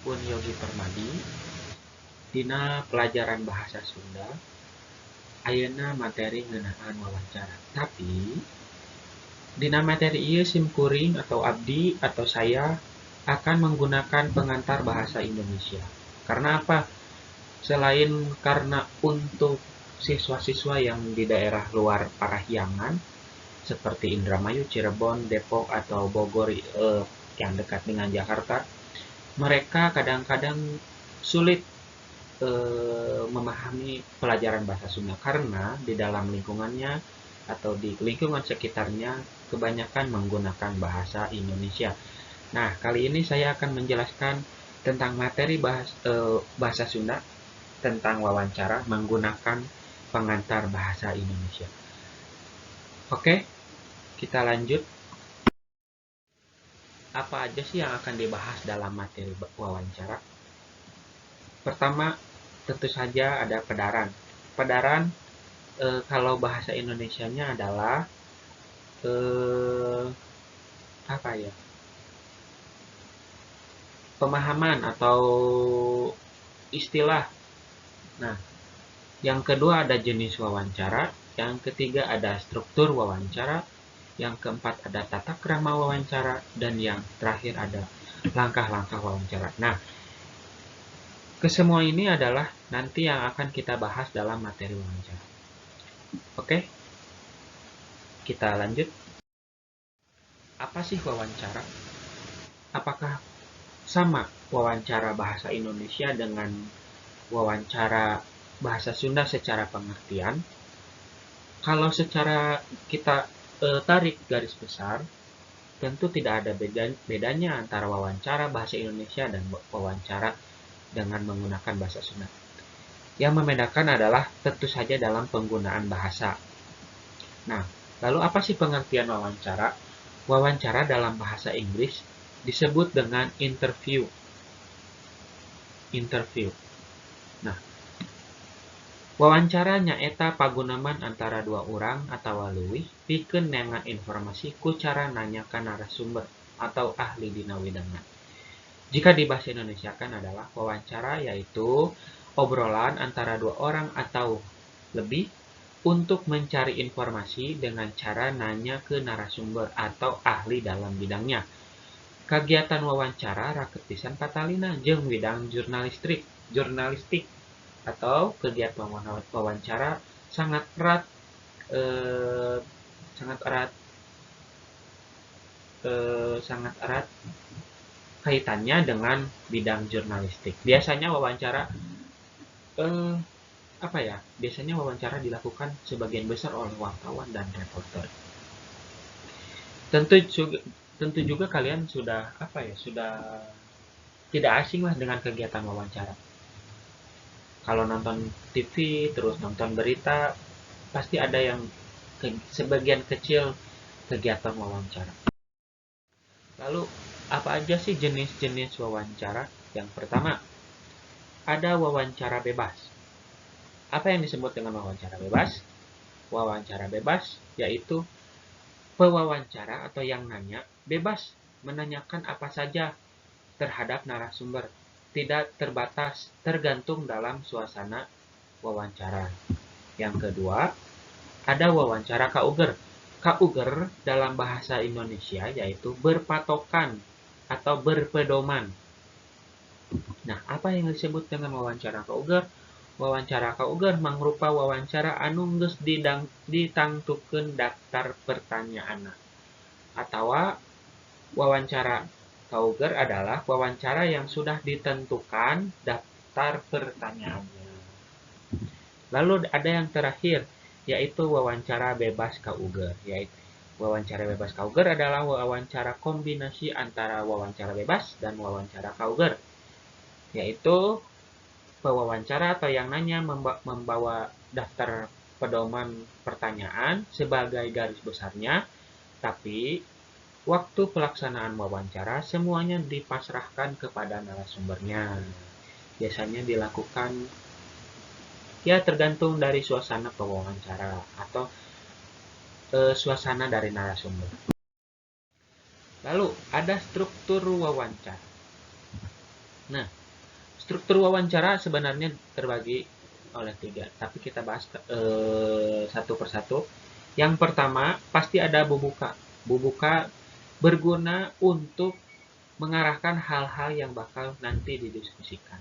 Pun Yogi Permadi dina pelajaran bahasa Sunda ayeuna materi ngeunaan wawancara. Tapi dina materi ieu simkuring atau abdi atau saya akan menggunakan pengantar bahasa Indonesia. Karena apa? Selain karena untuk siswa-siswa yang di daerah luar Parahyangan seperti Indramayu, Cirebon, Depok atau Bogor yang dekat dengan Jakarta, mereka kadang-kadang sulit memahami pelajaran bahasa Sunda karena di dalam lingkungannya atau di lingkungan sekitarnya kebanyakan menggunakan bahasa Indonesia. Nah, kali ini saya akan menjelaskan tentang materi bahasa Sunda tentang wawancara menggunakan pengantar bahasa Indonesia. Oke, kita lanjut. Apa aja sih yang akan dibahas dalam materi wawancara? Pertama, tentu saja ada pedaran. Pedaran kalau bahasa Indonesianya adalah eh, apa ya? Pemahaman atau istilah. Nah, yang kedua ada jenis wawancara, yang ketiga ada struktur wawancara, yang keempat ada tata krama wawancara, dan yang terakhir ada langkah-langkah wawancara. Nah, kesemua ini adalah nanti yang akan kita bahas dalam materi wawancara. Oke, kita lanjut. Apa sih wawancara? Apakah sama wawancara bahasa Indonesia dengan wawancara bahasa Sunda secara pengertian? Kalau secara kita tarik garis besar, tentu tidak ada bedanya antara wawancara bahasa Indonesia dan wawancara dengan menggunakan bahasa Sunda. Yang membedakan adalah tentu saja dalam penggunaan bahasa. Nah, lalu apa sih pengertian wawancara? Wawancara dalam bahasa Inggris disebut dengan interview. Interview. Nah, wawancara nyaeta pagunaman antara dua orang atau leuwih pikeun nengan informasi ku cara nanyakan narasumber atau ahli dina widangna. Jika di bahasa Indonesia kan adalah wawancara yaitu obrolan antara dua orang atau lebih untuk mencari informasi dengan cara nanya ke narasumber atau ahli dalam bidangnya. Kegiatan wawancara raket pisan katalina jeung bidang jurnalistik atau kegiatan wawancara sangat erat eh, sangat erat sangat erat kaitannya dengan bidang jurnalistik. Biasanya wawancara eh, apa ya? Biasanya wawancara dilakukan sebagian besar oleh wartawan dan reporter. Tentu juga, tentu juga kalian sudah apa ya? Sudah tidak asing lah dengan kegiatan wawancara. Kalau nonton TV terus nonton berita pasti ada yang sebagian kecil kegiatan wawancara. Lalu apa aja sih jenis-jenis wawancara? Yang pertama, ada wawancara bebas. Apa yang disebut dengan wawancara bebas? Wawancara bebas yaitu pewawancara atau yang nanya bebas menanyakan apa saja terhadap narasumber, tidak terbatas, tergantung dalam suasana wawancara. Yang kedua, ada wawancara kauger. Kauger dalam bahasa Indonesia yaitu berpatokan atau berpedoman. Nah, apa yang disebut dengan wawancara kauger? Wawancara kauger mangrupa wawancara anu geus ditangtukeun daftar pertanyaan. Atawa wawancara kauger adalah wawancara yang sudah ditentukan daftar pertanyaannya. Lalu ada yang terakhir, yaitu wawancara bebas kauger. Yaitu wawancara bebas kauger adalah wawancara kombinasi antara wawancara bebas dan wawancara kauger. Yaitu pewawancara atau yang nanya membawa daftar pedoman pertanyaan sebagai garis besarnya, tapi waktu pelaksanaan wawancara semuanya dipasrahkan kepada narasumbernya. Biasanya dilakukan ya tergantung dari suasana pewawancara atau suasana dari narasumber. Lalu ada struktur wawancara. Nah, struktur wawancara sebenarnya terbagi oleh 3, tapi kita bahas satu persatu. Yang pertama, pasti ada bubuka. Bubuka berguna untuk mengarahkan hal-hal yang bakal nanti didiskusikan.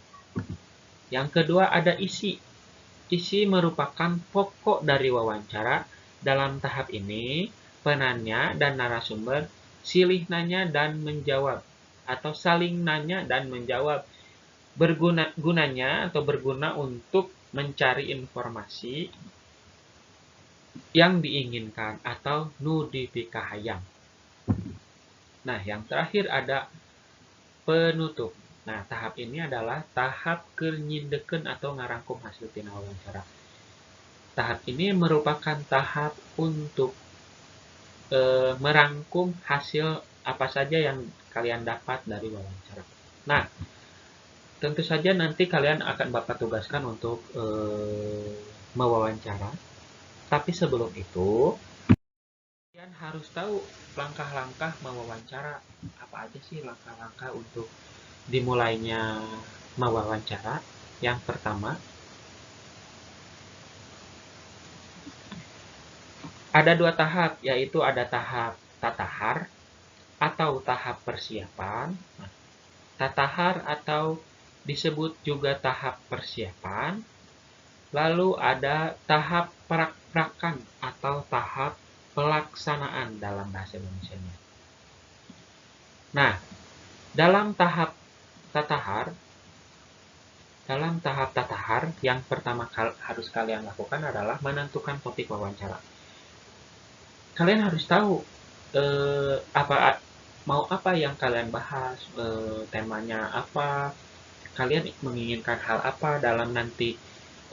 Yang kedua, ada isi. Isi merupakan pokok dari wawancara. Dalam tahap ini, penanya dan narasumber silih nanya dan menjawab, atau saling nanya dan menjawab. Berguna untuk mencari informasi yang diinginkan atau nu dipikahayang. Nah, yang terakhir ada penutup. Nah, tahap ini adalah tahap kenyindeken atau ngarangkum hasil tina wawancara. Tahap ini merupakan tahap untuk merangkum hasil apa saja yang kalian dapat dari wawancara. Nah, tentu saja nanti kalian akan Bapak tugaskan untuk mewawancara. Tapi sebelum itu, kalian harus tahu langkah-langkah mewawancara. Apa aja sih langkah-langkah untuk dimulainya mewawancara? Yang pertama, ada 2 tahap, yaitu ada tahap tatahar atau tahap persiapan. Nah, tatahar atau disebut juga tahap persiapan. Lalu ada tahap prakprakan atau tahap pelaksanaan dalam bahasa Indonesianya. Nah, dalam tahap tatahar, yang pertama harus kalian lakukan adalah menentukan topik wawancara. Kalian harus tahu mau apa yang kalian bahas, temanya apa, kalian menginginkan hal apa dalam nanti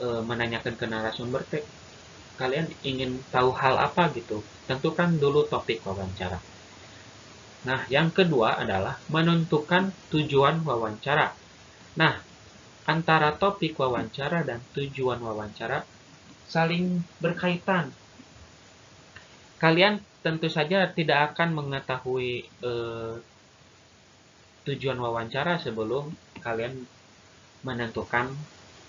menanyakan ke narasumber. Kalian ingin tahu hal apa gitu, tentukan dulu topik wawancara. Nah, yang kedua adalah menentukan tujuan wawancara. Nah, antara topik wawancara dan tujuan wawancara saling berkaitan. Kalian tentu saja tidak akan mengetahui tujuan wawancara sebelum kalian menentukan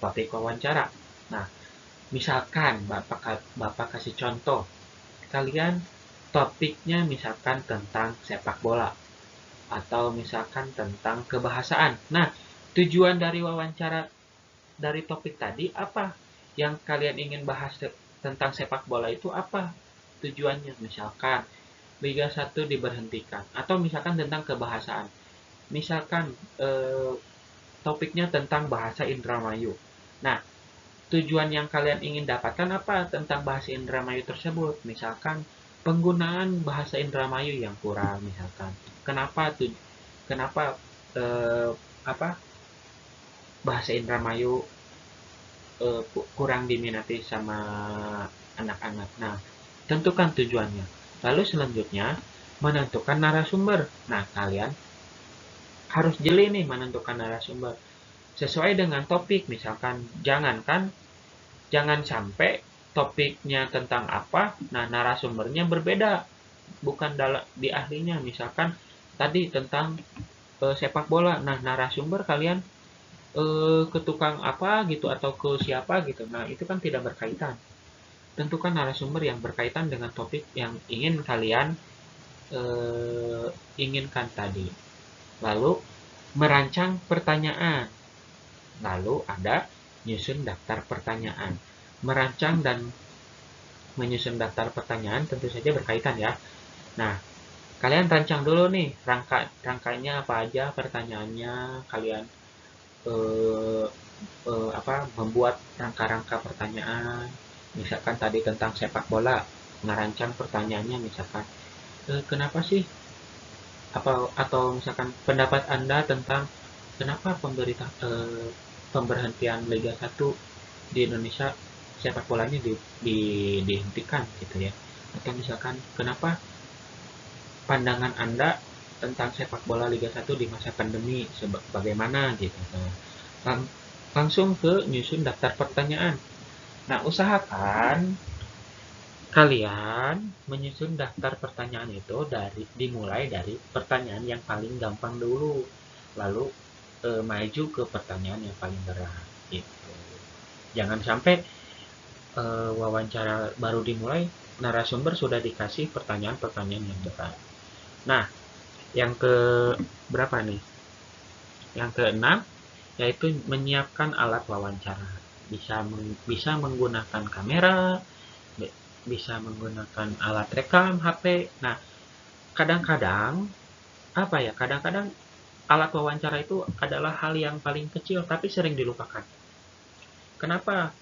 topik wawancara. Nah, misalkan Bapak kasih contoh, kalian topiknya misalkan tentang sepak bola, atau misalkan tentang kebahasaan. Nah, tujuan dari wawancara dari topik tadi apa? Yang kalian ingin bahas tentang sepak bola itu apa tujuannya? Misalkan Liga 1 diberhentikan, atau misalkan tentang kebahasaan. Misalkan topiknya tentang bahasa Indramayu. Nah, tujuan yang kalian ingin dapatkan apa tentang bahasa Indramayu tersebut? Misalkan penggunaan bahasa Indramayu yang kurang, misalkan. Kenapa eh, bahasa Indramayu kurang diminati sama anak-anak. Nah, tentukan tujuannya. Lalu selanjutnya menentukan narasumber. Nah, kalian harus jeli nih menentukan narasumber sesuai dengan topik. Misalkan jangan sampai topiknya tentang apa, nah narasumbernya berbeda, bukan di ahlinya. Misalkan tadi tentang sepak bola, nah narasumber kalian ke tukang apa gitu atau ke siapa gitu. Nah, itu kan tidak berkaitan. Tentukan narasumber yang berkaitan dengan topik yang ingin kalian inginkan tadi. Lalu merancang pertanyaan. Lalu ada nyusun daftar pertanyaan. Merancang dan menyusun daftar pertanyaan tentu saja berkaitan ya. Nah, kalian rancang dulu nih rangkainya apa aja pertanyaannya. Kalian membuat rangka-rangka pertanyaan. Misalkan tadi tentang sepak bola, merancang pertanyaannya misalkan kenapa sih atau misalkan pendapat Anda tentang kenapa pemberhentian Liga 1 di Indonesia sepak bolanya dihentikan gitu ya. Atau misalkan kenapa pandangan Anda tentang sepak bola Liga 1 di masa pandemi bagaimana gitu. Nah, langsung ke nyusun daftar pertanyaan. Nah, usahakan kalian menyusun daftar pertanyaan itu dimulai dari pertanyaan yang paling gampang dulu. Lalu maju ke pertanyaan yang paling berat gitu. Jangan sampai wawancara baru dimulai, narasumber sudah dikasih pertanyaan-pertanyaan yang berat. Nah, yang ke berapa nih? Yang keenam, yaitu menyiapkan alat wawancara. Bisa menggunakan kamera, bisa menggunakan alat rekam HP. Nah, kadang-kadang apa ya? Kadang-kadang alat wawancara itu adalah hal yang paling kecil tapi sering dilupakan. Kenapa?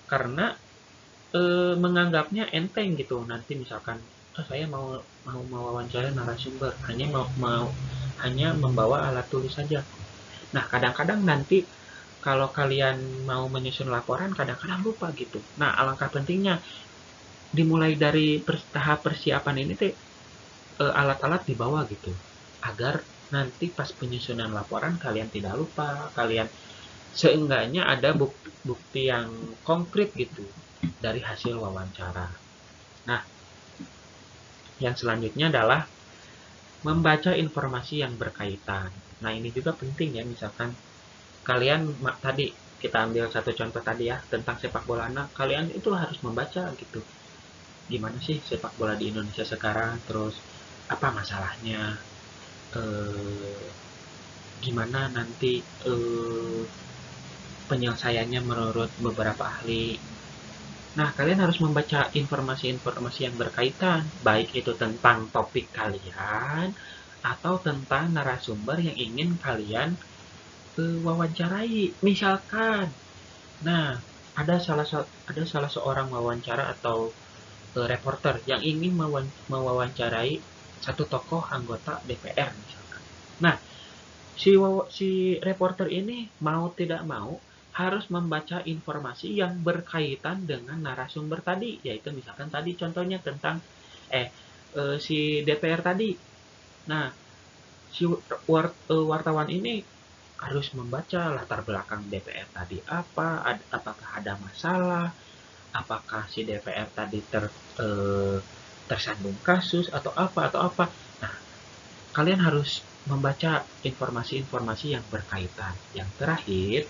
Karena menganggapnya enteng gitu. Nanti misalkan, oh, saya mau mau mewawancara narasumber, hanya membawa alat tulis saja. Nah, kadang-kadang nanti kalau kalian mau menyusun laporan, kadang-kadang lupa gitu. Nah, alangkah pentingnya dimulai dari tahap persiapan ini teh, alat-alat dibawa gitu, agar nanti pas penyusunan laporan kalian tidak lupa, kalian seenggaknya ada bukti yang konkret gitu dari hasil wawancara. Nah, yang selanjutnya adalah membaca informasi yang berkaitan. Nah, ini juga penting ya, misalkan kalian tadi kita ambil satu contoh tadi ya tentang sepak bola, nah kalian itu harus membaca gitu. Gimana sih sepak bola di Indonesia sekarang, terus apa masalahnya, eh, gimana nanti penyelesaiannya menurut beberapa ahli. Nah, kalian harus membaca informasi-informasi yang berkaitan, baik itu tentang topik kalian atau tentang narasumber yang ingin kalian wawancarai. Misalkan, nah, ada salah seorang wawancara atau reporter yang ingin mewawancarai satu tokoh anggota DPR misalkan. Nah, si reporter ini mau tidak mau harus membaca informasi yang berkaitan dengan narasumber tadi, yaitu misalkan tadi contohnya tentang si DPR tadi. Nah, si wartawan ini harus membaca latar belakang DPR tadi apa, apakah ada masalah, apakah si DPR tadi tersandung kasus atau apa. Nah, kalian harus membaca informasi-informasi yang berkaitan. Yang terakhir,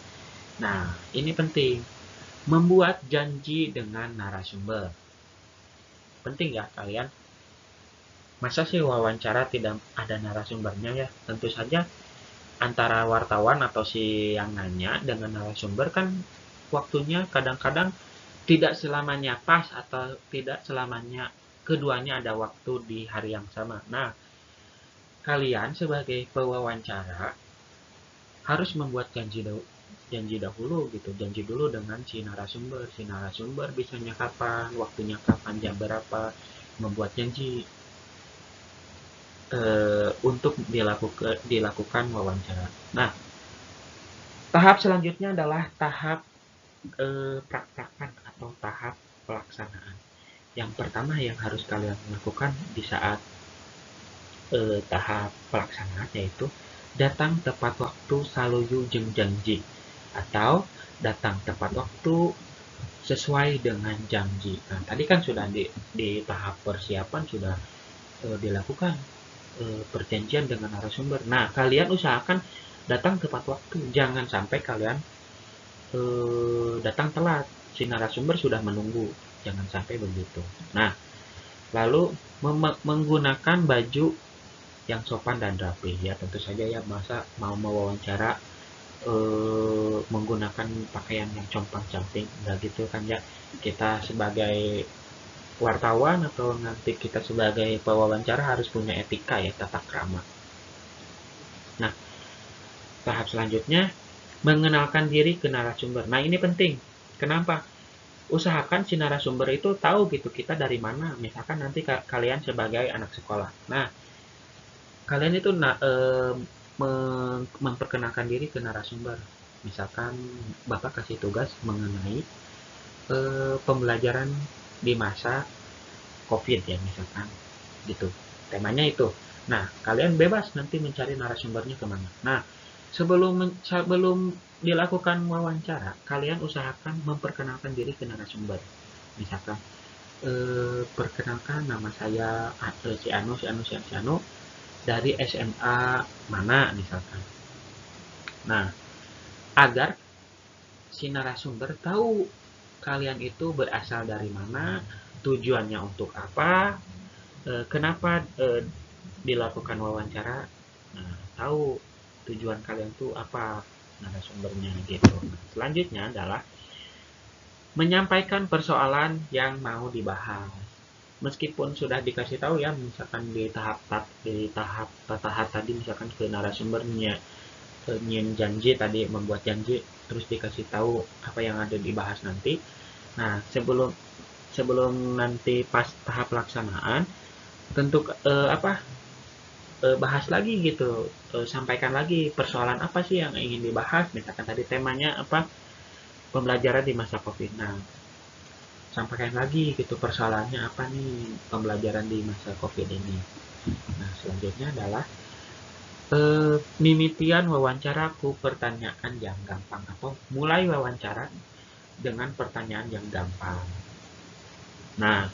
nah ini penting, membuat janji dengan narasumber. Penting ya kalian. Masa sih wawancara tidak ada narasumbernya ya? Tentu saja antara wartawan atau si yang nanya dengan narasumber kan waktunya kadang-kadang tidak selamanya pas atau tidak selamanya keduanya ada waktu di hari yang sama. Nah, kalian sebagai pewawancara harus membuat janji dahulu gitu, janji dulu dengan si narasumber bisanya kapan, waktunya kapan, jam berapa, membuat janji untuk dilakukan wawancara. Nah, tahap selanjutnya adalah tahap praktekan atau tahap pelaksanaan. Yang pertama yang harus kalian lakukan di saat tahap pelaksanaan yaitu datang tepat waktu saluyu jeung janji, atau datang tepat waktu sesuai dengan janji. Nah, tadi kan sudah di tahap persiapan sudah dilakukan perjanjian dengan narasumber. Nah, kalian usahakan datang tepat waktu, jangan sampai kalian datang telat, si narasumber sudah menunggu, jangan sampai begitu. Nah, lalu menggunakan baju yang sopan dan rapi ya, tentu saja ya, masa mau mewawancara menggunakan pakaian yang compang-camping, enggak gitu kan ya. Kita sebagai wartawan atau nanti kita sebagai pewawancara harus punya etika ya, tata krama. Nah, tahap selanjutnya mengenalkan diri ke narasumber. Nah, ini penting. Kenapa? Usahakan si narasumber itu tahu gitu kita dari mana. Misalkan nanti kalian sebagai anak sekolah. Nah, kalian itu memperkenalkan diri ke narasumber. Misalkan Bapak kasih tugas mengenai pembelajaran di masa COVID ya, misalkan gitu. Temanya itu. Nah, kalian bebas nanti mencari narasumbernya kemana. Nah, sebelum dilakukan wawancara, kalian usahakan memperkenalkan diri ke narasumber. Misalkan, perkenalkan nama saya si Anu dari SMA mana misalkan. Nah, agar si narasumber tahu kalian itu berasal dari mana, tujuannya untuk apa, kenapa dilakukan wawancara. Nah, tahu tujuan kalian tuh apa, narasumbernya gitu. Selanjutnya adalah menyampaikan persoalan yang mau dibahas. Meskipun sudah dikasih tahu ya, misalkan di tahap tadi, misalkan ke narasumbernya nyin janji tadi, membuat janji, terus dikasih tahu apa yang ada dibahas nanti. Nah, sebelum sebelum nanti pas tahap pelaksanaan, tentu bahas lagi gitu, sampaikan lagi persoalan apa sih yang ingin dibahas, misalkan tadi temanya apa, pembelajaran di masa COVID. Nah, sampaikan lagi gitu persoalannya apa nih, pembelajaran di masa COVID ini. Nah, selanjutnya adalah mimitian wawancara ku pertanyaan yang gampang, atau mulai wawancara dengan pertanyaan yang gampang. Nah,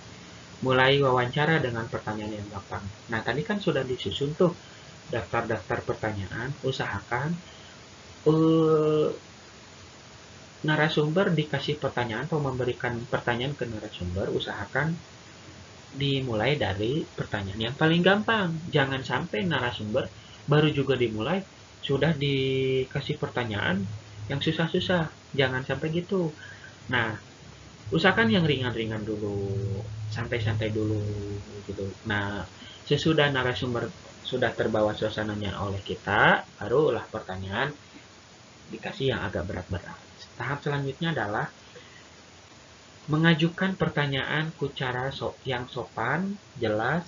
mulai wawancara dengan pertanyaan yang gampang. Nah, tadi kan sudah disusun tuh daftar-daftar pertanyaan. Usahakan eh, narasumber dikasih pertanyaan atau memberikan pertanyaan ke narasumber, usahakan dimulai dari pertanyaan yang paling gampang. Jangan sampai narasumber baru juga dimulai sudah dikasih pertanyaan yang susah-susah. Jangan sampai gitu. Nah, usahakan yang ringan-ringan dulu, santai-santai dulu gitu. Nah, sesudah narasumber sudah terbawa suasananya oleh kita, barulah pertanyaan dikasih yang agak berat-berat. Tahap selanjutnya adalah mengajukan pertanyaan ku cara yang sopan, jelas,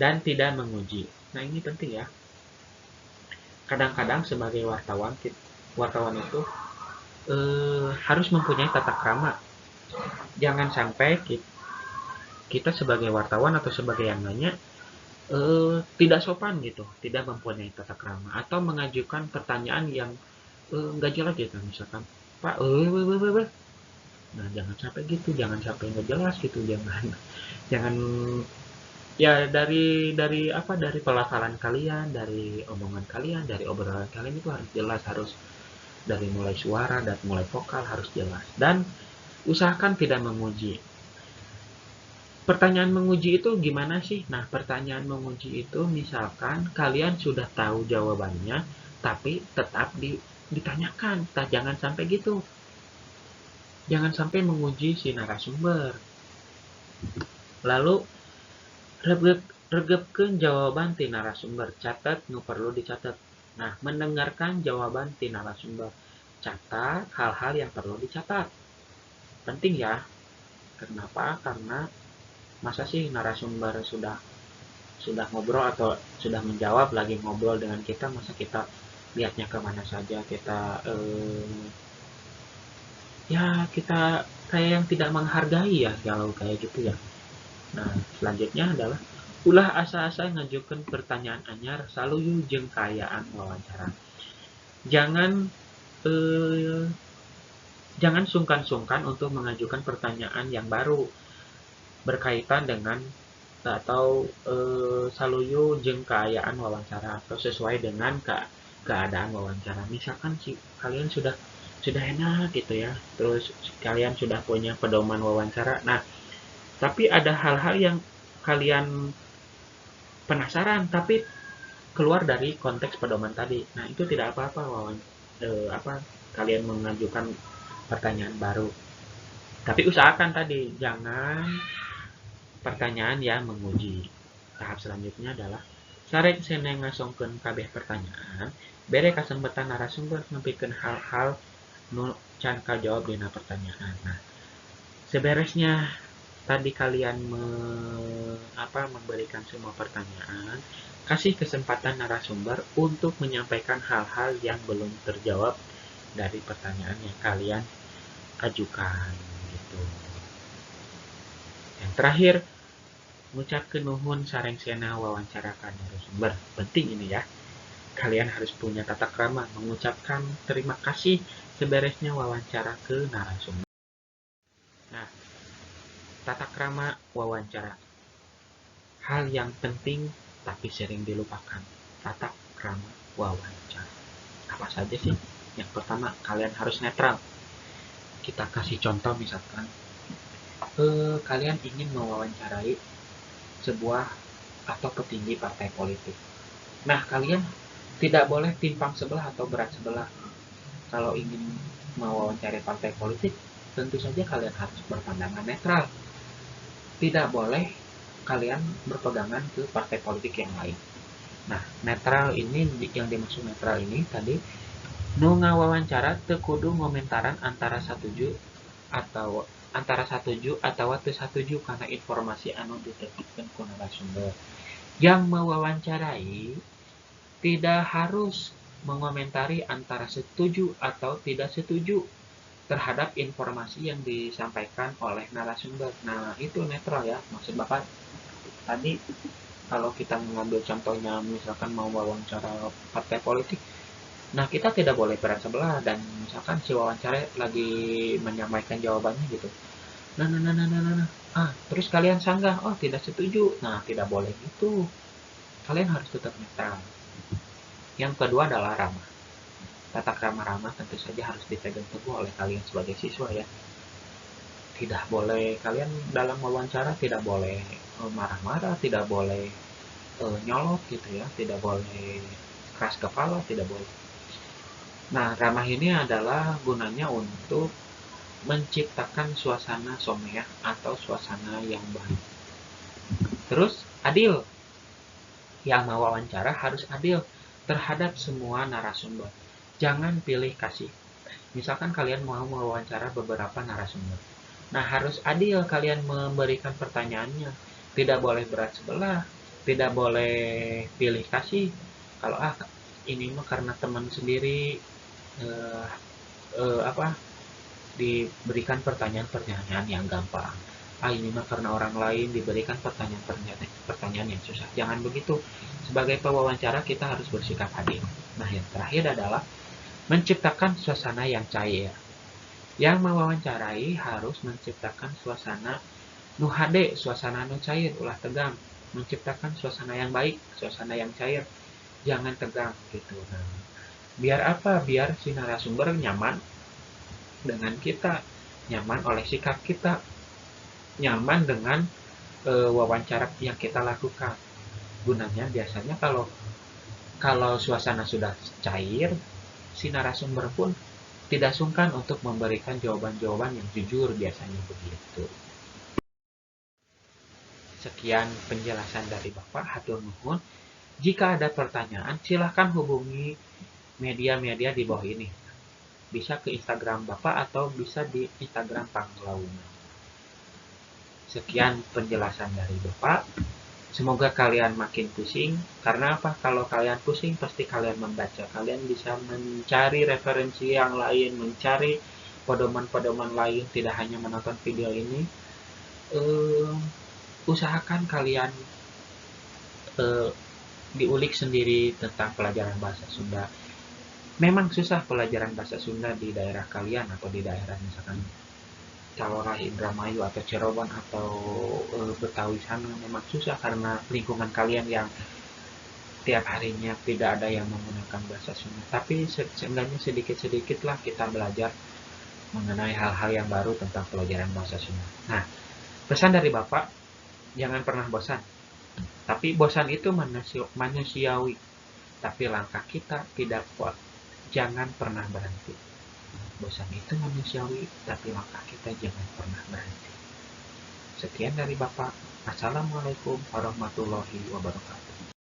dan tidak menguji. Nah, ini penting ya. Kadang-kadang sebagai wartawan itu harus mempunyai tata krama. Jangan sampai kita sebagai wartawan atau sebagai yang nanya tidak sopan gitu, tidak mempunyai tata krama, atau mengajukan pertanyaan yang nggak jelas gitu, misalkan Pak, nah jangan sampai gitu, jangan sampai nggak jelas gitu, jangan jangan ya, dari pelafalan kalian, dari omongan kalian, dari obrolan kalian itu harus jelas, harus dari mulai suara dan mulai vokal harus jelas, dan usahakan tidak memuji. Pertanyaan menguji itu gimana sih? Nah, pertanyaan menguji itu misalkan kalian sudah tahu jawabannya, tapi tetap ditanyakan. Nah, jangan sampai gitu. Jangan sampai menguji si narasumber. Lalu, regepkeun jawaban ti narasumber. Catat nu perlu dicatat. Nah, mendengarkan jawaban ti narasumber. Catat hal-hal yang perlu dicatat. Penting ya. Kenapa? Karena masa sih narasumber sudah ngobrol atau sudah menjawab, lagi ngobrol dengan kita, masa kita lihatnya kemana saja, kita ya kita kayak yang tidak menghargai ya kalau kayak gitu ya. Nah, selanjutnya adalah ulah asa-asa ngajukan pertanyaan anyar, selalu jeung kayaan wawancara. Jangan eh, jangan sungkan-sungkan untuk mengajukan pertanyaan yang baru berkaitan dengan atau saluyu jeung keayaan wawancara, atau sesuai dengan keadaan wawancara. Misalkan si kalian sudah enak gitu ya, terus kalian sudah punya pedoman wawancara. Nah, tapi ada hal-hal yang kalian penasaran tapi keluar dari konteks pedoman tadi. Nah, itu tidak apa-apa kalian mengajukan pertanyaan baru. Tapi usahakan tadi jangan pertanyaan yang menguji. Tahap selanjutnya adalah sareng seneng ngasongkeun kabeh pertanyaan, bere kasempetan narasumber nempikeun hal-hal nu can kajawab dina pertanyaan. Nah, seberesnya tadi kalian memberikan semua pertanyaan, kasih kesempatan narasumber untuk menyampaikan hal-hal yang belum terjawab dari pertanyaan yang kalian ajukan gitu. Yang terakhir, ngucapkeun nuhun sareng sena wawancarakan narasumber. Penting ini ya. Kalian harus punya tata krama mengucapkan terima kasih seberesnya wawancara ke narasumber. Nah, tata krama wawancara. Hal yang penting tapi sering dilupakan. Tata krama wawancara. Apa saja sih? Yang pertama, kalian harus netral. Kita kasih contoh misalkan, kalian ingin mewawancarai sebuah atau petinggi partai politik. Nah, kalian tidak boleh timpang sebelah atau berat sebelah. Kalau ingin mewawancarai partai politik, tentu saja kalian harus berpandangan netral. Tidak boleh kalian berpegangan ke partai politik yang lain. Nah, netral ini, yang dimaksud netral ini tadi, nu ngawawancara teu kudu ngomentaran antara satuju atau teu satuju karena informasi anu ditetepkeun ku narasumber. Yang mewawancarai tidak harus mengomentari antara setuju atau tidak setuju terhadap informasi yang disampaikan oleh narasumber. Nah, itu netral ya. Maksud Bapak tadi, kalau kita mengambil contohnya misalkan mau wawancara partai politik, nah kita tidak boleh berat sebelah, dan misalkan si wawancara lagi menyampaikan jawabannya gitu. Nah. Terus kalian sanggah, oh tidak setuju. Nah, tidak boleh gitu. Kalian harus tetap netral. Yang kedua adalah ramah. Tata krama ramah tentu saja harus dipegang teguh oleh kalian sebagai siswa ya. Tidak boleh kalian dalam wawancara tidak boleh marah-marah, tidak boleh nyolot gitu ya, tidak boleh keras kepala, tidak boleh. Nah, ramah ini adalah gunanya untuk menciptakan suasana someah atau suasana yang baik. Terus adil. Yang mau wawancara harus adil terhadap semua narasumber. Jangan pilih kasih. Misalkan kalian mau mewawancara beberapa narasumber. Nah, harus adil kalian memberikan pertanyaannya. Tidak boleh berat sebelah, tidak boleh pilih kasih. Kalau ini mah karena teman sendiri eh, diberikan pertanyaan-pertanyaan yang gampang. Ini mah karena orang lain diberikan pertanyaan yang susah. Jangan begitu. Sebagai pewawancara kita harus bersikap adil. Nah, yang terakhir adalah menciptakan suasana yang cair. Yang mewawancarai harus menciptakan suasana nu hade, suasana nu cair, ulah tegang. Menciptakan suasana yang baik, suasana yang cair. Jangan tegang gitu. Nah, biar apa? Biar si narasumber nyaman dengan kita, nyaman oleh sikap kita, nyaman dengan wawancara yang kita lakukan. Gunanya biasanya kalau suasana sudah cair, si narasumber pun tidak sungkan untuk memberikan jawaban-jawaban yang jujur, biasanya begitu. Sekian penjelasan dari Bapak, hatur nuhun. Jika ada pertanyaan, silahkan hubungi media-media di bawah ini. Bisa ke Instagram Bapak atau bisa di Instagram Panglauna. Sekian penjelasan dari Bapak. Semoga kalian makin pusing. Karena apa? Kalau kalian pusing, pasti kalian membaca. Kalian bisa mencari referensi yang lain, mencari pedoman-pedoman lain, tidak hanya menonton video ini. Usahakan kalian diulik sendiri tentang pelajaran bahasa Sunda. Memang susah pelajaran bahasa Sunda di daerah kalian atau di daerah misalkan Calora, Indramayu atau Cirebon atau Betawi sana, memang susah karena lingkungan kalian yang tiap harinya tidak ada yang menggunakan bahasa Sunda. Tapi seenggaknya sedikit-sedikitlah kita belajar mengenai hal-hal yang baru tentang pelajaran bahasa Sunda. Nah, pesan dari Bapak, jangan pernah bosan. Tapi bosan itu manusiawi. Tapi langkah kita tidak kuat. Jangan pernah berhenti. Bosan itu manusiawi, tapi langkah kita jangan pernah berhenti. Sekian dari Bapak. Assalamualaikum warahmatullahi wabarakatuh.